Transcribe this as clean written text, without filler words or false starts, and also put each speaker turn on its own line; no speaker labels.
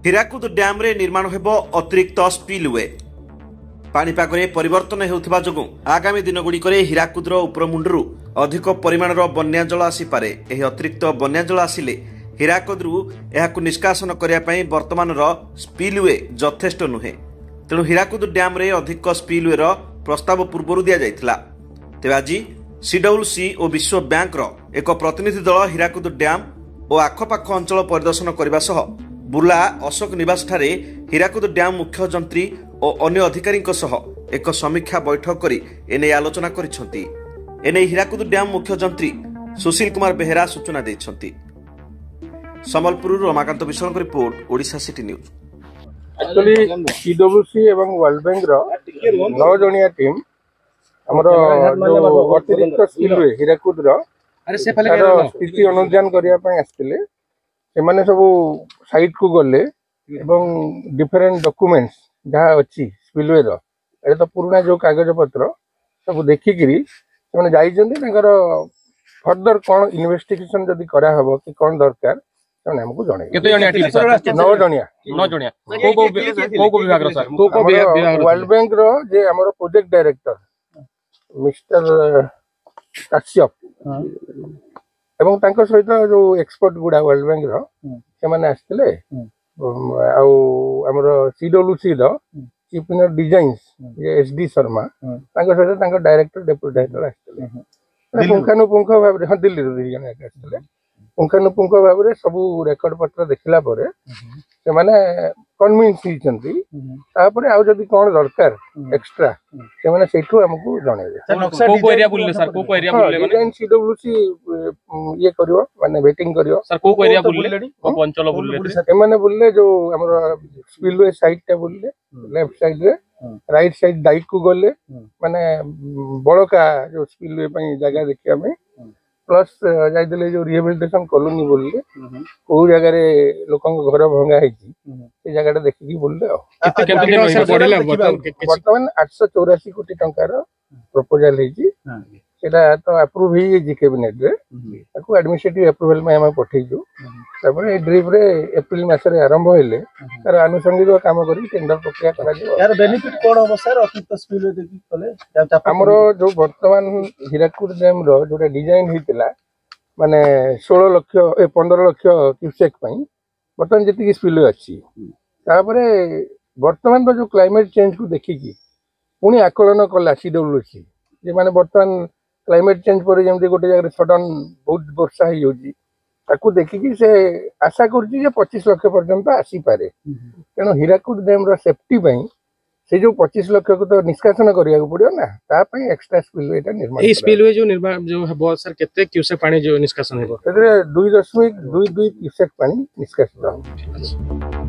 Hirakud dam रे निर्माण हेबो अतिरिक्त स्पिलवे। पाणीपागरे परिवर्तन हेउथिबा जोगु आगामी दिनगुड़िकरे हीराकुदर उपरमुंडरू अधिक परिमाणर बन्या जल आसीपारे। एही अतिरिक्त बन्या जल आसिले हीराकुदरू एहाकु निष्कासन करिया पई वर्तमानर स्पिलवे यथेष्ट नुहे। तेणु हीराकुद डैम रे अधिक स्पिलवेर प्रस्ताव पूर्वरु दिया जायथिला। तेबे आज सीडब्ल्यूसी और विश्व बैंकर एक प्रतिनिधि दल हीराकुद डैम और आखपाख अंचल परिदर्शन करने सह बुर्ला अशोक निवास ठारे हीराकुद डैम मुख्य जंत्री और अन्य अधिकारी एक समीक्षा बैठक करी एने आलोचना करिसेंती। एने हीराकुद डैम मुख्य जंत्री सुशील कुमार बेहेरा सूचना देइछंती। संबलपुर रमाकांत विश्वक report Odisha city news.
Actually CWC एवं वर्ल्ड बैंक रो 9 जणिया टीम हमरो जो अतिरिक्त स्पिलवे हीराकुद रो स्थिति अनुध्यान करिया पय आस्तिले। सेमाने सब साइट को गले एवं डिफरेंट डॉक्यूमेंट्स जहाँ अच्छी स्पिलवे रो ए तो पुराना जो कागज पत्र सब देखि किरी सेमाने जाइछन्ते। ताकर फर्दर कोन इन्वेस्टिगेशन जदी करा हबो कि कोन दरकार सेमाने हमको जणे।
केते जणिया टीम सर?
9 जणिया। को विभाग रो सर? को विभाग? वर्ल्ड बैंक रो जे हमरो प्रोजेक्ट डायरेक्टर मिस्टर काश्यप एवं तांको सहित जो एक्सपर्ट गुडा वर्ल्ड बैंक रो से माने आस्तिले। आमर सीडब्ल्यूसी रो chief engineer designs SD Sharma तांको सहित तांको डायरेक्टर डेप्यूटी डायरेक्टर आस्तिले। पुंखानुपुंख भाव हाँ दिल्ली रो जन आस्तिले। पुंखानुपुंख भाव रे सब रेकर्ड पत्र देखला परे से माने कन्विंस हिचंती। तापरे आउ जदी कोन दरकार एक्स्ट्रा से माने सेठू हमकु जणेबे।
को एरिया बुलले सर? को एरिया बुलले माने
डिजाइन सीडब्ल्यूसी ये करियो माने वेटिंग करियो सर। को
एरिया बुलले? को अंचल बुलले?
से माने बुलले जो हमर स्पिलवे साइड टे बुलले लेफ्ट साइड रे राइट साइड डाइट को गले माने बड़का जो स्पिलवे पई जगह देखिया में प्लस जाइदले जो रिहेबिलिटेशन कॉलोनी बोलले को जगह रे लोकन घर भंगा हेची से जगहटा देखि बोलले। वर्तमान 884 कोटी टंकार प्रपोजल हेची सेटा तो अप्रूव ही जी कैबिनेट रे ताको एडमिनिस्ट्रेटिव अप्रूवल में हम पठेइजु। तापर ए ड्रिप रे अप्रैल मास रे आरंभ होइले तार आनुषंगिक काम करी टेंडर प्रक्रिया करा जे। यार बेनिफिट कोन हो सर अतिरिक्त स्पिलवे देखि कले? हमरो जो वर्तमान हीराकुद डैम रो जोटा डिजाइन हितला माने 16 लाख 15 लाख क्यूसेक पई वर्तमान जति स्पिलवे अछि। तापर वर्तमान जो क्लाइमेट चेंज को देखि की पुनी आकलन कला सीडब्ल्यूसी जे माने वर्तमान क्लाइमेट चेंज पर जमती गोटे जगह सडन बहुत वर्षा होगी ताकू देखिकी से आशा करुच्ची 25 लाख पर्यंत आसी पारे। तेणु हीराकुद डैम रो सेफ्टी पई से जो 25 लाख को तो निष्कासन करिया पड़ियो ना ता पई एक्स्ट्रा स्पिलवे एटा निर्माण।
ए स्पिलवे जो निर्माण जो हबो सर केते क्यूसेक पानी जो निष्कासन हेबो?
2.22 क्यूसेक पानी निष्कासित।